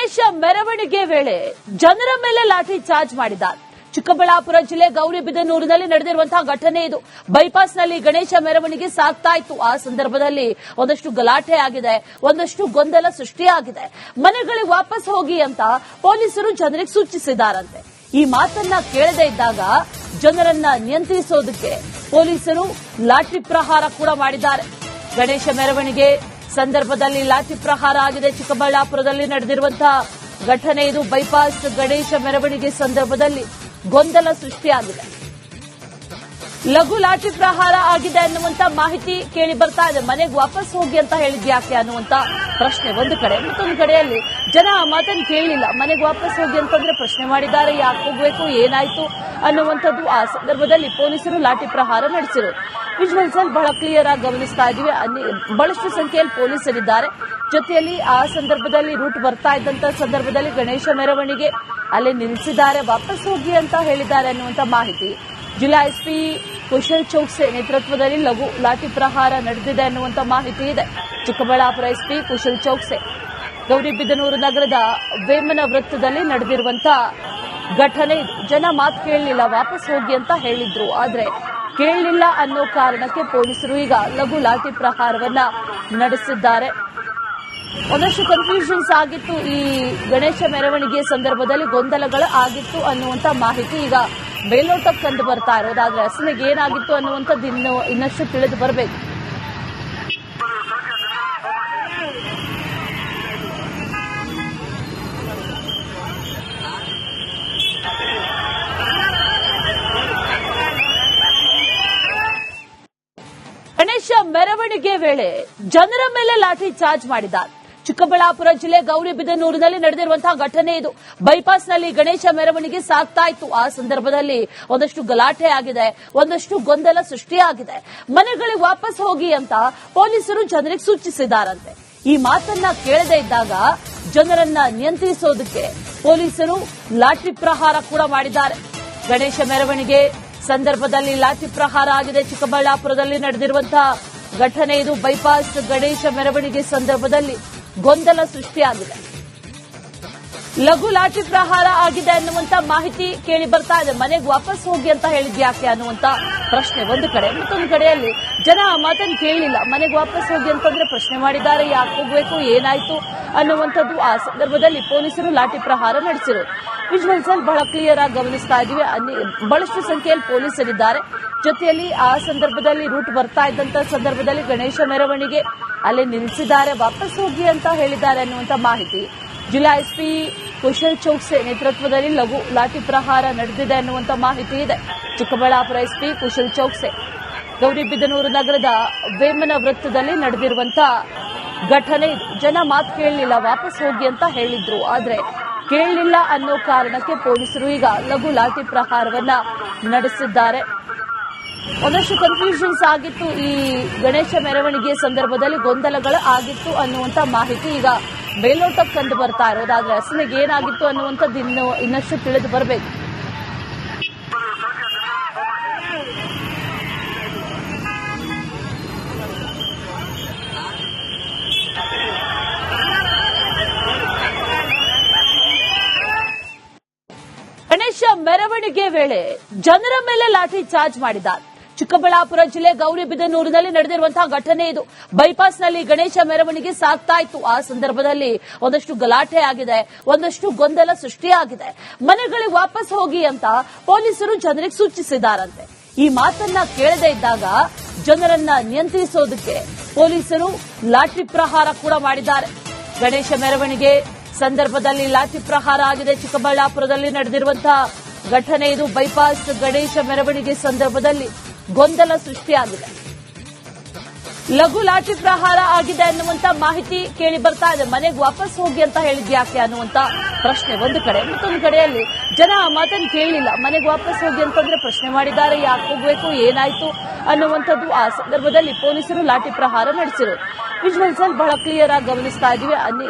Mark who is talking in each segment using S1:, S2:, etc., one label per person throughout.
S1: ಗಣೇಶ ಮೆರವಣಿಗೆ ವೇಳೆ ಜನರ ಮೇಲೆ ಲಾಠಿ ಚಾರ್ಜ್ ಮಾಡಿದ್ದಾರೆ. ಚಿಕ್ಕಬಳ್ಳಾಪುರ ಜಿಲ್ಲೆ ಗೌರಿಬಿದನೂರಿನಲ್ಲಿ ನಡೆದಿರುವಂತಹ ಘಟನೆ ಇದು. ಬೈಪಾಸ್ನಲ್ಲಿ ಗಣೇಶ ಮೆರವಣಿಗೆ ಸಾಗ್ತಾ ಇತ್ತು. ಆ ಸಂದರ್ಭದಲ್ಲಿ ಒಂದಷ್ಟು ಗಲಾಟೆ ಆಗಿದೆ, ಒಂದಷ್ಟು ಗೊಂದಲ ಸೃಷ್ಟಿಯಾಗಿದೆ. ಮನೆಗಳಿಗೆ ವಾಪಸ್ ಹೋಗಿ ಅಂತ ಪೊಲೀಸರು ಜನರಿಗೆ ಸೂಚಿಸಿದ್ದಾರಂತೆ. ಈ ಮಾತನ್ನ ಕೇಳದೇ ಇದ್ದಾಗ ಜನರನ್ನ ನಿಯಂತ್ರಿಸೋದಕ್ಕೆ ಪೊಲೀಸರು ಲಾಠಿ ಪ್ರಹಾರ ಕೂಡ ಮಾಡಿದ್ದಾರೆ. ಗಣೇಶ ಮೆರವಣಿಗೆ ಸಂದರ್ಭದಲ್ಲಿ ಲಾಠಿ ಪ್ರಹಾರ ಆಗಿದೆ. ಚಿಕ್ಕಬಳ್ಳಾಪುರದಲ್ಲಿ ನಡೆದಿರುವಂತಹ ಘಟನೆ ಇದು. ಬೈಪಾಸ್ ಗಣೇಶ ಮೆರವಣಿಗೆ ಸಂದರ್ಭದಲ್ಲಿ ಗೊಂದಲ ಸೃಷ್ಟಿಯಾಗಿದೆ. ಲಘು ಲಾಠಿ ಪ್ರಹಾರ ಆಗಿದೆ ಅನ್ನುವಂತ ಮಾಹಿತಿ ಕೇಳಿ ಬರ್ತಾ ಇದೆ. ಮನೆಗೆ ವಾಪಸ್ ಹೋಗಿ ಅಂತ ಹೇಳಿದ್ಯಾಕೆ ಅನ್ನುವಂತ ಪ್ರಶ್ನೆ ಒಂದು ಕಡೆ. ಮತ್ತೊಂದು ಕಡೆಯಲ್ಲಿ ಜನ ಆ ಮಾತನ್ನು ಕೇಳಲಿಲ್ಲ. ಮನೆಗೆ ವಾಪಸ್ ಹೋಗಿ ಅಂತಂದ್ರೆ ಪ್ರಶ್ನೆ ಮಾಡಿದ್ದಾರೆ, ಯಾಕೆ ಹೋಗ್ಬೇಕು, ಏನಾಯ್ತು ಅನ್ನುವಂಥದ್ದು. ಆ ಸಂದರ್ಭದಲ್ಲಿ ಪೊಲೀಸರು ಲಾಠಿ ಪ್ರಹಾರ ನಡೆಸಿರೋದು ವಿಜುವಲ್ಸ್ ಅಲ್ಲಿ ಬಹಳ ಕ್ಲಿಯರ್ ಆಗಿ ಗಮನಿಸ್ತಾ ಇದೀವಿ. ಬಹಳಷ್ಟು ಸಂಖ್ಯೆಯಲ್ಲಿ ಪೊಲೀಸರಿದ್ದಾರೆ. ಜೊತೆಯಲ್ಲಿ ಆ ಸಂದರ್ಭದಲ್ಲಿ ರೂಟ್ ಬರ್ತಾ ಇದ್ದಂತ ಸಂದರ್ಭದಲ್ಲಿ ಗಣೇಶ ಮೆರವಣಿಗೆ ಅಲ್ಲೇ ನಿಲ್ಲಿಸಿದ್ದಾರೆ, ವಾಪಸ್ ಹೋಗಿ ಅಂತ ಹೇಳಿದ್ದಾರೆ ಅನ್ನುವಂತ ಮಾಹಿತಿ. ಜಿಲ್ಲಾ ಎಸ್ಪಿ ಕುಶಲ್ ಚೌಕ್ಸೆ ನೇತೃತ್ವದಲ್ಲಿ ಲಘು ಲಾಠಿ ಪ್ರಹಾರ ನಡೆದಿದೆ ಅನ್ನುವಂತ ಮಾಹಿತಿ ಇದೆ. ಚಿಕ್ಕಬಳ್ಳಾಪುರ ಎಸ್ಪಿ ಕುಶಲ್ ಚೌಕ್ಸೆ ಗೌರಿಬಿದನೂರು ನಗರದ ವೇಮನ ವೃತ್ತದಲ್ಲಿ ನಡೆದಿರುವಂತಹ ಘಟನೆ ಇದು. ಜನ ಮಾತು ಕೇಳಲಿಲ್ಲ, ವಾಪಸ್ ಹೋಗಿ ಅಂತ ಹೇಳಿದ್ರು. ಆದ್ರೆ ಕೇಳಲಿಲ್ಲ ಅನ್ನೋ ಕಾರಣಕ್ಕೆ ಪೊಲೀಸರು ಈಗ ಲಘು ಲಾಠಿ ಪ್ರಹಾರವನ್ನ ನಡೆಸಿದ್ದಾರೆ. ಒಂದಷ್ಟು ಕನ್ಫ್ಯೂಷನ್ಸ್ ಆಗಿತ್ತು. ಈ ಗಣೇಶ ಮೆರವಣಿಗೆ ಸಂದರ್ಭದಲ್ಲಿ ಗೊಂದಲಗಳು ಆಗಿತ್ತು ಅನ್ನುವಂತ ಮಾಹಿತಿ ಈಗ ಮೇಲ್ನೋಟಕ್ಕೆ ಕಂಡು ಬರ್ತಾ ಇರೋದಾದ್ರೆ ಅಸಲಿಗೆ ಏನಾಗಿತ್ತು ಅನ್ನುವಂಥದ್ದು ಇನ್ನಷ್ಟು ತಿಳಿದು ಬರಬೇಕು. ಗಣೇಶ ಮೆರವಣಿಗೆ ವೇಳೆ ಜನರ ಮೇಲೆ ಲಾಠಿ ಚಾರ್ಜ್ ಮಾಡಿದ್ದಾರೆ. ಚಿಕ್ಕಬಳ್ಳಾಪುರ ಜಿಲ್ಲೆ ಗೌರಿಬಿದನೂರಿನಲ್ಲಿ ನಡೆದಿರುವಂತಹ ಘಟನೆ ಇದು. ಬೈಪಾಸ್ನಲ್ಲಿ ಗಣೇಶ ಮೆರವಣಿಗೆ ಸಾಗ್ತಾ ಇತ್ತು. ಆ ಸಂದರ್ಭದಲ್ಲಿ ಒಂದಷ್ಟು ಗಲಾಟೆ ಆಗಿದೆ, ಒಂದಷ್ಟು ಗೊಂದಲ ಸೃಷ್ಟಿಯಾಗಿದೆ. ಮನೆಗಳಿಗೆ ವಾಪಸ್ ಹೋಗಿ ಅಂತ ಪೊಲೀಸರು ಜನರಿಗೆ ಸೂಚಿಸಿದ್ದಾರಂತೆ. ಈ ಮಾತನ್ನ ಕೇಳದೇ ಇದ್ದಾಗ ಜನರನ್ನ ನಿಯಂತ್ರಿಸೋದಕ್ಕೆ ಪೊಲೀಸರು ಲಾಠಿ ಪ್ರಹಾರ ಕೂಡ ಮಾಡಿದ್ದಾರೆ. ಗಣೇಶ ಮೆರವಣಿಗೆ ಸಂದರ್ಭದಲ್ಲಿ ಲಾಠಿ ಪ್ರಹಾರ ಆಗಿದೆ. ಚಿಕ್ಕಬಳ್ಳಾಪುರದಲ್ಲಿ ನಡೆದಿರುವಂತಹ ಘಟನೆ ಇದು. ಬೈಪಾಸ್ ಗಣೇಶ ಮೆರವಣಿಗೆ ಸಂದರ್ಭದಲ್ಲಿ ಗೊಂದಲ ಸೃಷ್ಟಿಯಾಗಿದೆ. ಲಘು ಲಾಠಿ ಪ್ರಹಾರ ಆಗಿದೆ ಅನ್ನುವಂತ ಮಾಹಿತಿ ಕೇಳಿ ಬರ್ತಾ ಇದೆ. ಮನೆಗೆ ವಾಪಸ್ ಹೋಗಿ ಅಂತ ಹೇಳಿದ್ಯಾಕೆ ಅನ್ನುವಂತ ಪ್ರಶ್ನೆ ಒಂದು ಕಡೆ. ಮತ್ತೊಂದು ಕಡೆಯಲ್ಲಿ ಜನ ಆ ಮಾತನ್ನು ಕೇಳಲಿಲ್ಲ. ಮನೆಗೆ ವಾಪಸ್ ಹೋಗಿ ಅಂತಂದ್ರೆ ಪ್ರಶ್ನೆ ಮಾಡಿದ್ದಾರೆ, ಯಾಕೆ ಹೋಗ್ಬೇಕು, ಏನಾಯ್ತು ಅನ್ನುವಂಥದ್ದು. ಆ ಸಂದರ್ಭದಲ್ಲಿ ಪೊಲೀಸರು ಲಾಠಿ ಪ್ರಹಾರ ನಡೆಸಿರೋದು ವಿಜುವಲ್ಸ್ ಅಲ್ಲಿ ಬಹಳ ಕ್ಲಿಯರ್ ಆಗಿ ಗಮನಿಸ್ತಾ ಇದೀವಿ. ಬಹಳಷ್ಟು ಸಂಖ್ಯೆಯಲ್ಲಿ ಪೊಲೀಸರಿದ್ದಾರೆ. ಜೊತೆಯಲ್ಲಿ ಆ ಸಂದರ್ಭದಲ್ಲಿ ರೂಟ್ ಬರ್ತಾ ಇದ್ದಂತ ಸಂದರ್ಭದಲ್ಲಿ ಗಣೇಶ ಮೆರವಣಿಗೆ ಅಲ್ಲೇ ನಿಲ್ಲಿಸಿದ್ದಾರೆ, ವಾಪಸ್ ಹೋಗಿ ಅಂತ ಹೇಳಿದ್ದಾರೆ ಅನ್ನುವಂತ ಮಾಹಿತಿ. ಜಿಲ್ಲಾ ಎಸ್ಪಿ ಕುಶಲ್ ಚೌಕ್ಸೆ ನೇತೃತ್ವದಲ್ಲಿ ಲಘು ಲಾಠಿ ಪ್ರಹಾರ ನಡೆದಿದೆ ಅನ್ನುವಂತ ಮಾಹಿತಿ ಇದೆ. ಚಿಕ್ಕಬಳ್ಳಾಪುರ ಎಸ್ಪಿ ಕುಶಲ್ ಚೌಕ್ಸೆ ಗೌರಿಬಿದನೂರು ನಗರದ ವೇಮನ ವೃತ್ತದಲ್ಲಿ ನಡೆದಿರುವಂತಹ ಘಟನೆ ಇದು. ಜನ ಮಾತು ಕೇಳಲಿಲ್ಲ, ವಾಪಸ್ ಹೋಗಿ ಅಂತ ಹೇಳಿದ್ರು. ಆದ್ರೆ ಕೇಳಲಿಲ್ಲ ಅನ್ನೋ ಕಾರಣಕ್ಕೆ ಪೊಲೀಸರು ಈಗ ಲಘು ಲಾಠಿ ಪ್ರಹಾರವನ್ನ ನಡೆಸಿದ್ದಾರೆ. ಒಂದಷ್ಟು ಕನ್ಫ್ಯೂಷನ್ಸ್ ಆಗಿತ್ತು. ಈ ಗಣೇಶ ಮೆರವಣಿಗೆ ಸಂದರ್ಭದಲ್ಲಿ ಗೊಂದಲಗಳು ಆಗಿತ್ತು ಅನ್ನುವಂತ ಮಾಹಿತಿ ಈಗ ಮೇಲ್ನೋಟಕ್ಕೆ ಕಂಡು ಬರ್ತಾ ಇರೋದಾದ್ರೆ ಅಸಲಿಗೆ ಏನಾಗಿತ್ತು ಅನ್ನುವಂಥದ್ದು ಇನ್ನಷ್ಟು ತಿಳಿದು ಬರಬೇಕು. ಗಣೇಶ ಮೆರವಣಿಗೆ ವೇಳೆ ಜನರ ಮೇಲೆ ಲಾಠಿ ಚಾರ್ಜ್ ಮಾಡಿದ್ದಾರೆ. ಚಿಕ್ಕಬಳ್ಳಾಪುರ ಜಿಲ್ಲೆ ಗೌರಿಬಿದನೂರಿನಲ್ಲಿ ನಡೆದಿರುವಂತಹ ಘಟನೆ ಇದು. ಬೈಪಾಸ್ನಲ್ಲಿ ಗಣೇಶ ಮೆರವಣಿಗೆ ಸಾಗ್ತಾ ಇತ್ತು. ಆ ಸಂದರ್ಭದಲ್ಲಿ ಒಂದಷ್ಟು ಗಲಾಟೆ ಆಗಿದೆ, ಒಂದಷ್ಟು ಗೊಂದಲ ಸೃಷ್ಟಿಯಾಗಿದೆ. ಮನೆಗಳಿಗೆ ವಾಪಸ್ ಹೋಗಿ ಅಂತ ಪೊಲೀಸರು ಜನರಿಗೆ ಸೂಚಿಸಿದ್ದಾರಂತೆ. ಈ ಮಾತನ್ನ ಕೇಳದೇ ಇದ್ದಾಗ ಜನರನ್ನ ನಿಯಂತ್ರಿಸೋದಕ್ಕೆ ಪೊಲೀಸರು ಲಾಠಿ ಪ್ರಹಾರ ಕೂಡ ಮಾಡಿದ್ದಾರೆ. ಗಣೇಶ ಮೆರವಣಿಗೆ ಸಂದರ್ಭದಲ್ಲಿ ಲಾಠಿ ಪ್ರಹಾರ ಆಗಿದೆ. ಚಿಕ್ಕಬಳ್ಳಾಪುರದಲ್ಲಿ ನಡೆದಿರುವಂತಹ ಘಟನೆ ಇದು. ಬೈಪಾಸ್ ಗಣೇಶ ಮೆರವಣಿಗೆ ಸಂದರ್ಭದಲ್ಲಿ ಗೊಂದಲ ಸೃಷ್ಟಿಯಾಗಿದೆ. ಲಘು ಲಾಠಿ ಪ್ರಹಾರ ಆಗಿದೆ ಅನ್ನುವಂತ ಮಾಹಿತಿ ಕೇಳಿ ಬರ್ತಾ ಇದೆ. ಮನೆಗೆ ವಾಪಸ್ ಹೋಗಿ ಅಂತ ಹೇಳಿದ್ಯಾಕೆ ಅನ್ನುವಂತ ಪ್ರಶ್ನೆ ಒಂದು ಕಡೆ. ಮತ್ತೊಂದು ಕಡೆಯಲ್ಲಿ ಜನ ಆ ಮಾತನ್ನು ಕೇಳಲಿಲ್ಲ. ಮನೆಗೆ ವಾಪಸ್ ಹೋಗಿ ಅಂತಂದ್ರೆ ಪ್ರಶ್ನೆ ಮಾಡಿದ್ದಾರೆ, ಯಾಕೆ ಹೋಗ್ಬೇಕು, ಏನಾಯ್ತು ಅನ್ನುವಂಥದ್ದು. ಆ ಸಂದರ್ಭದಲ್ಲಿ ಪೊಲೀಸರು ಲಾಠಿ ಪ್ರಹಾರ ನಡೆಸಿರೋದು ವಿಜುವಲ್ಸ್ ಅಲ್ಲಿ ಬಹಳ ಕ್ಲಿಯರ್ ಆಗಿ ಗಮನಿಸ್ತಾ ಇದೀವಿ.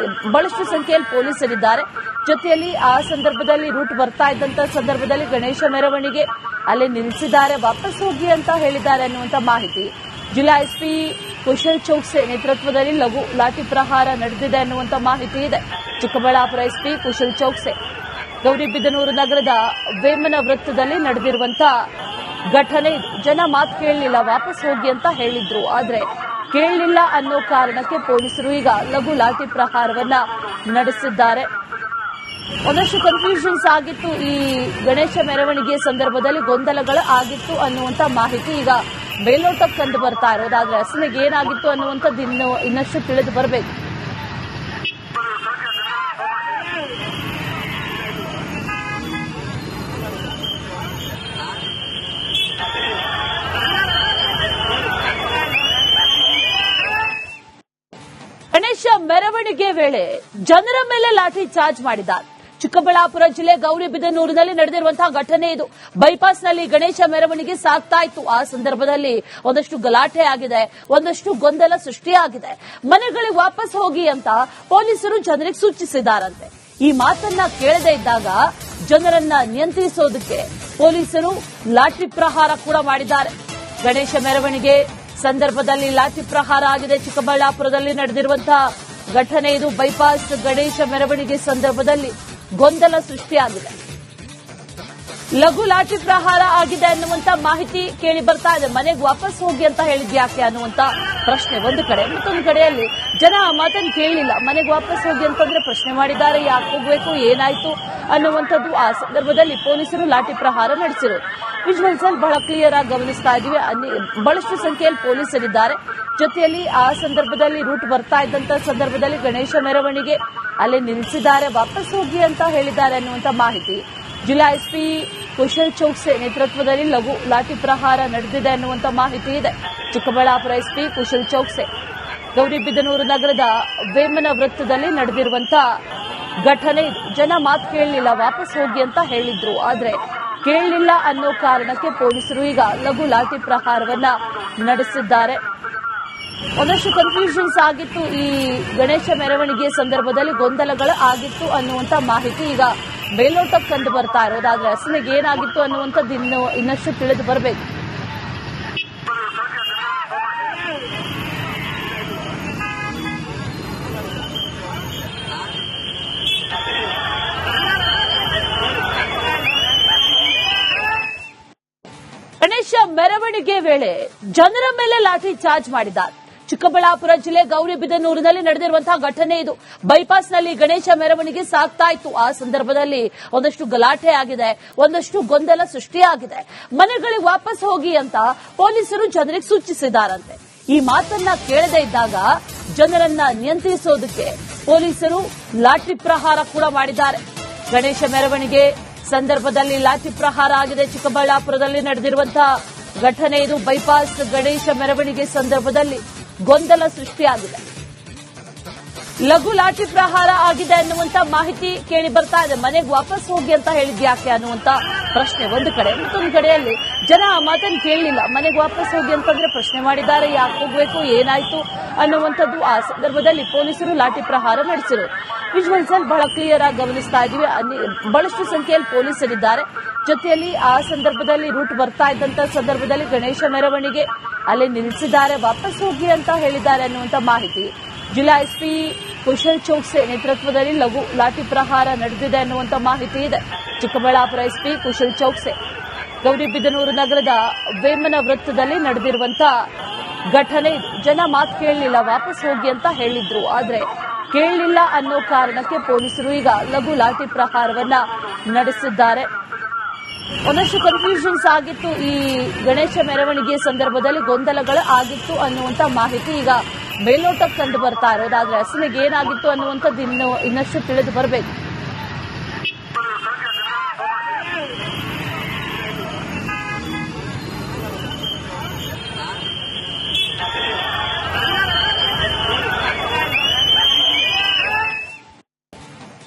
S1: ಬಹಳಷ್ಟು ಸಂಖ್ಯೆಯಲ್ಲಿ ಪೊಲೀಸರಿದ್ದಾರೆ. ಜೊತೆಯಲ್ಲಿ ಆ ಸಂದರ್ಭದಲ್ಲಿ ರೂಟ್ ಬರ್ತಾ ಇದ್ದಂತ ಸಂದರ್ಭದಲ್ಲಿ ಗಣೇಶ ಮೆರವಣಿಗೆ ಅಲ್ಲೇ ನಿಲ್ಲಿಸಿದ್ದಾರೆ, ವಾಪಸ್ ಹೋಗಿ ಅಂತ ಹೇಳಿದ್ದಾರೆ ಅನ್ನುವಂತ ಮಾಹಿತಿ. ಜಿಲ್ಲಾ ಎಸ್ಪಿ ಕುಶಲ್ ಚೌಕ್ಸೆ ನೇತೃತ್ವದಲ್ಲಿ ಲಘು ಲಾಠಿ ಪ್ರಹಾರ ನಡೆದಿದೆ ಅನ್ನುವಂತ ಮಾಹಿತಿ ಇದೆ. ಚಿಕ್ಕಬಳ್ಳಾಪುರ ಎಸ್ಪಿ ಕುಶಲ್ ಚೌಕ್ಸೆ ಗೌರಿಬಿದನೂರು ನಗರದ ವೇಮನ ವೃತ್ತದಲ್ಲಿ ನಡೆದಿರುವಂತಹ ಘಟನೆ ಇದು. ಜನ ಮಾತು ಕೇಳಲಿಲ್ಲ, ವಾಪಸ್ ಹೋಗಿ ಅಂತ ಹೇಳಿದ್ರು. ಆದ್ರೆ ಕೇಳಲಿಲ್ಲ ಅನ್ನೋ ಕಾರಣಕ್ಕೆ ಪೊಲೀಸರು ಈಗ ಲಘು ಲಾಠಿ ಪ್ರಹಾರವನ್ನ ನಡೆಸಿದ್ದಾರೆ. ಒಂದಷ್ಟು ಕನ್ಫ್ಯೂಷನ್ಸ್ ಆಗಿತ್ತು. ಈ ಗಣೇಶ ಮೆರವಣಿಗೆ ಸಂದರ್ಭದಲ್ಲಿ ಗೊಂದಲಗಳು ಆಗಿತ್ತು ಅನ್ನುವಂತ ಮಾಹಿತಿ ಈಗ ಮೇಲ್ನೋಟಕ್ಕೆ ಕಂಡು ಬರ್ತಾ ಇರೋದು. ಆದ್ರೆ ಅಸಲಿಗೆ ಏನಾಗಿತ್ತು ಅನ್ನುವಂಥದ್ದು ಇನ್ನಷ್ಟು ತಿಳಿದು ಬರಬೇಕು. ಗಣೇಶ ಮೆರವಣಿಗೆ ವೇಳೆ ಜನರ ಮೇಲೆ ಲಾಠಿ ಚಾರ್ಜ್ ಮಾಡಿದ್ದಾರೆ. ಚಿಕ್ಕಬಳ್ಳಾಪುರ ಜಿಲ್ಲೆ ಗೌರಿಬಿದನೂರಿನಲ್ಲಿ ನಡೆದಿರುವಂತಹ ಘಟನೆ ಇದು. ಬೈಪಾಸ್ನಲ್ಲಿ ಗಣೇಶ ಮೆರವಣಿಗೆ ಸಾಗ್ತಾ ಇತ್ತು. ಆ ಸಂದರ್ಭದಲ್ಲಿ ಒಂದಷ್ಟು ಗಲಾಟೆ ಆಗಿದೆ, ಒಂದಷ್ಟು ಗೊಂದಲ ಸೃಷ್ಟಿಯಾಗಿದೆ. ಮನೆಗಳಿಗೆ ವಾಪಸ್ ಹೋಗಿ ಅಂತ ಪೊಲೀಸರು ಜನರಿಗೆ ಸೂಚಿಸಿದ್ದಾರಂತೆ. ಈ ಮಾತನ್ನ ಕೇಳದೇ ಇದ್ದಾಗ ಜನರನ್ನ ನಿಯಂತ್ರಿಸೋದಕ್ಕೆ ಪೊಲೀಸರು ಲಾಠಿ ಪ್ರಹಾರ ಕೂಡ ಮಾಡಿದ್ದಾರೆ. ಗಣೇಶ ಮೆರವಣಿಗೆ ಸಂದರ್ಭದಲ್ಲಿ ಲಾಠಿ ಪ್ರಹಾರ ಆಗಿದೆ. ಚಿಕ್ಕಬಳ್ಳಾಪುರದಲ್ಲಿ ನಡೆದಿರುವಂತಹ ಘಟನೆ ಇದು. ಬೈಪಾಸ್ ಗಣೇಶ ಮೆರವಣಿಗೆ ಸಂದರ್ಭದಲ್ಲಿ ಗೊಂದಲ ಸೃಷ್ಟಿಯಾಗಿದೆ. ಲಘು ಲಾಠಿ ಪ್ರಹಾರ ಆಗಿದೆ ಅನ್ನುವಂತ ಮಾಹಿತಿ ಕೇಳಿ ಬರ್ತಾ ಇದೆ. ಮನೆಗೆ ವಾಪಸ್ ಹೋಗಿ ಅಂತ ಹೇಳಿದ್ಯಾಕೆ ಅನ್ನುವಂತ ಪ್ರಶ್ನೆ ಒಂದು ಕಡೆ. ಮತ್ತೊಂದು ಕಡೆಯಲ್ಲಿ ಜನ ಆ ಮಾತನ್ನು ಕೇಳಲಿಲ್ಲ. ಮನೆಗೆ ವಾಪಸ್ ಹೋಗಿ ಅಂತಂದ್ರೆ ಪ್ರಶ್ನೆ ಮಾಡಿದ್ದಾರೆ, ಯಾಕೆ ಹೋಗ್ಬೇಕು, ಏನಾಯ್ತು ಅನ್ನುವಂಥದ್ದು. ಆ ಸಂದರ್ಭದಲ್ಲಿ ಪೊಲೀಸರು ಲಾಠಿ ಪ್ರಹಾರ ನಡೆಸಿದರು. ವಿಜುವಲ್ಸ್ ಅಲ್ಲಿ ಬಹಳ ಕ್ಲಿಯರ್ ಆಗಿ ಗಮನಿಸ್ತಾ ಇದೀವಿ. ಬಹಳಷ್ಟು ಸಂಖ್ಯೆಯಲ್ಲಿ ಪೊಲೀಸರಿದ್ದಾರೆ. ಜೊತೆಯಲ್ಲಿ ಆ ಸಂದರ್ಭದಲ್ಲಿ ರೂಟ್ ಬರ್ತಾ ಇದ್ದಂತ ಸಂದರ್ಭದಲ್ಲಿ ಗಣೇಶ ಮೆರವಣಿಗೆ ಅಲ್ಲಿ ನಿಲ್ಲಿಸಿದ್ದಾರೆ, ವಾಪಸ್ ಹೋಗಿ ಅಂತ ಹೇಳಿದ್ದಾರೆ ಅನ್ನುವಂತ ಮಾಹಿತಿ. ಜಿಲ್ಲಾ ಎಸ್ಪಿ ಕುಶಲ್ ಚೌಕ್ಸೆ ನೇತೃತ್ವದಲ್ಲಿ ಲಘು ಲಾಠಿ ಪ್ರಹಾರ ನಡೆದಿದೆ ಅನ್ನುವಂತ ಮಾಹಿತಿ ಇದೆ. ಚಿಕ್ಕಬಳ್ಳಾಪುರ ಎಸ್ಪಿ ಕುಶಲ್ ಚೌಕ್ಸೆ ಗೌರಿಬಿದನೂರು ನಗರದ ವೇಮನ ವೃತ್ತದಲ್ಲಿ ನಡೆದಿರುವಂತಹ ಘಟನೆ ಇದು. ಜನ ಮಾತು ಕೇಳಲಿಲ್ಲ, ವಾಪಸ್ ಹೋಗಿ ಅಂತ ಹೇಳಿದ್ರು. ಆದ್ರೆ ಕೇಳಲಿಲ್ಲ ಅನ್ನೋ ಕಾರಣಕ್ಕೆ ಪೊಲೀಸರು ಈಗ ಲಘು ಲಾಠಿ ಪ್ರಹಾರವನ್ನ ನಡೆಸಿದ್ದಾರೆ. ಒಂದಷ್ಟು ಕನ್ಫ್ಯೂಷನ್ಸ್ ಆಗಿತ್ತು. ಈ ಗಣೇಶ ಮೆರವಣಿಗೆ ಸಂದರ್ಭದಲ್ಲಿ ಗೊಂದಲಗಳು ಆಗಿತ್ತು ಅನ್ನುವಂತ ಮಾಹಿತಿ ಈಗ ಮೇಲ್ನೋಟಕ್ಕೆ ಕಂಡು ಬರ್ತಾ ಇರೋದು. ಆದ್ರೆ ಅಸಲಿಗೆ ಏನಾಗಿತ್ತು ಅನ್ನುವಂಥದ್ದು ಇನ್ನಷ್ಟು ತಿಳಿದು ಬರಬೇಕು. ಗಣೇಶ ಮೆರವಣಿಗೆ ವೇಳೆ ಜನರ ಮೇಲೆ ಲಾಠಿ ಚಾರ್ಜ್ ಮಾಡಿದ್ದಾರೆ. ಚಿಕ್ಕಬಳ್ಳಾಪುರ ಜಿಲ್ಲೆ ಗೌರಿಬಿದನೂರಿನಲ್ಲಿ ನಡೆದಿರುವಂತಹ ಘಟನೆ ಇದು. ಬೈಪಾಸ್ನಲ್ಲಿ ಗಣೇಶ ಮೆರವಣಿಗೆ ಸಾಗ್ತಾ ಇತ್ತು. ಆ ಸಂದರ್ಭದಲ್ಲಿ ಒಂದಷ್ಟು ಗಲಾಟೆ ಆಗಿದೆ, ಒಂದಷ್ಟು ಗೊಂದಲ ಸೃಷ್ಟಿಯಾಗಿದೆ. ಮನೆಗಳಿಗೆ ವಾಪಸ್ ಹೋಗಿ ಅಂತ ಪೊಲೀಸರು ಜನರಿಗೆ ಸೂಚಿಸಿದ್ದಾರಂತೆ. ಈ ಮಾತನ್ನ ಕೇಳದೇ ಇದ್ದಾಗ ಜನರನ್ನ ನಿಯಂತ್ರಿಸೋದಕ್ಕೆ ಪೊಲೀಸರು ಲಾಠಿ ಪ್ರಹಾರ ಕೂಡ ಮಾಡಿದ್ದಾರೆ. ಗಣೇಶ ಮೆರವಣಿಗೆ ಸಂದರ್ಭದಲ್ಲಿ ಲಾಠಿ ಪ್ರಹಾರ ಆಗಿದೆ. ಚಿಕ್ಕಬಳ್ಳಾಪುರದಲ್ಲಿ ನಡೆದಿರುವಂತಹ ಘಟನೆ ಇದು. ಬೈಪಾಸ್ ಗಣೇಶ ಮೆರವಣಿಗೆ ಸಂದರ್ಭದಲ್ಲಿ ಗೊಂದಲ ಸೃಷ್ಟಿಯಾಗಿದೆ. ಲಘು ಲಾಠಿ ಪ್ರಹಾರ ಆಗಿದೆ ಅನ್ನುವಂತ ಮಾಹಿತಿ ಕೇಳಿ ಬರ್ತಾ ಇದೆ. ಮನೆಗೆ ವಾಪಸ್ ಹೋಗಿ ಅಂತ ಹೇಳಿದ್ಯಾಕೆ ಅನ್ನುವಂತ ಪ್ರಶ್ನೆ ಒಂದು ಕಡೆ. ಮತ್ತೊಂದು ಕಡೆಯಲ್ಲಿ ಜನ ಆ ಮಾತನ್ನು ಕೇಳಲಿಲ್ಲ. ಮನೆಗೆ ವಾಪಸ್ ಹೋಗಿ ಅಂತಂದ್ರೆ ಪ್ರಶ್ನೆ ಮಾಡಿದ್ದಾರೆ, ಯಾಕೆ ಹೋಗ್ಬೇಕು, ಏನಾಯ್ತು ಅನ್ನುವಂಥದ್ದು. ಆ ಸಂದರ್ಭದಲ್ಲಿ ಪೊಲೀಸರು ಲಾಠಿ ಪ್ರಹಾರ ನಡೆಸಿದರು. ವಿಜುವಲ್ಸ್ ಅಲ್ಲಿ ಬಹಳ ಕ್ಲಿಯರ್ ಆಗಿ ಗಮನಿಸ್ತಾ ಇದೀವಿ. ಬಹಳಷ್ಟು ಸಂಖ್ಯೆಯಲ್ಲಿ ಪೊಲೀಸರಿದ್ದಾರೆ. ಜೊತೆಯಲ್ಲಿ ಆ ಸಂದರ್ಭದಲ್ಲಿ ರೂಟ್ ಬರ್ತಾ ಇದ್ದಂತ ಸಂದರ್ಭದಲ್ಲಿ ಗಣೇಶ ಮೆರವಣಿಗೆ ಅಲ್ಲಿ ನಿಲ್ಲಿಸಿದ್ದಾರೆ, ವಾಪಸ್ ಹೋಗಿ ಅಂತ ಹೇಳಿದ್ದಾರೆ ಅನ್ನುವಂತ ಮಾಹಿತಿ. ಜಿಲ್ಲಾ ಎಸ್ಪಿ ಕುಶಲ್ ಚೌಕ್ಸೆ ನೇತೃತ್ವದಲ್ಲಿ ಲಘು ಲಾಠಿ ಪ್ರಹಾರ ನಡೆದಿದೆ ಅನ್ನುವಂತ ಮಾಹಿತಿ ಇದೆ. ಚಿಕ್ಕಬಳ್ಳಾಪುರ ಎಸ್ಪಿ ಕುಶಲ್ ಚೌಕ್ಸೆ ಗೌರಿಬಿದನೂರು ನಗರದ ವೇಮನ ವೃತ್ತದಲ್ಲಿ ನಡೆದಿರುವಂತಹ ಘಟನೆ ಇದು. ಜನ ಮಾತು ಕೇಳಲಿಲ್ಲ, ವಾಪಸ್ ಹೋಗಿ ಅಂತ ಹೇಳಿದ್ರು. ಆದ್ರೆ ಕೇಳಲಿಲ್ಲ ಅನ್ನೋ ಕಾರಣಕ್ಕೆ ಪೊಲೀಸರು ಈಗ ಲಘು ಲಾಠಿ ಪ್ರಹಾರವನ್ನ ನಡೆಸಿದ್ದಾರೆ. ಒಂದಷ್ಟು ಕನ್ಫ್ಯೂಷನ್ಸ್ ಆಗಿತ್ತು. ಈ ಗಣೇಶ ಮೆರವಣಿಗೆ ಸಂದರ್ಭದಲ್ಲಿ ಗೊಂದಲಗಳು ಆಗಿತ್ತು ಅನ್ನುವಂತ ಮಾಹಿತಿ ಈಗ ಮೇಲ್ನೋಟಕ್ಕೆ ಕಂಡು ಬರ್ತಾ ಇರೋದು. ಆದ್ರೆ ಅಸಲಿಗೆ ಏನಾಗಿತ್ತು ಅನ್ನುವಂಥದ್ದು ಇನ್ನಷ್ಟು ತಿಳಿದು ಬರಬೇಕು.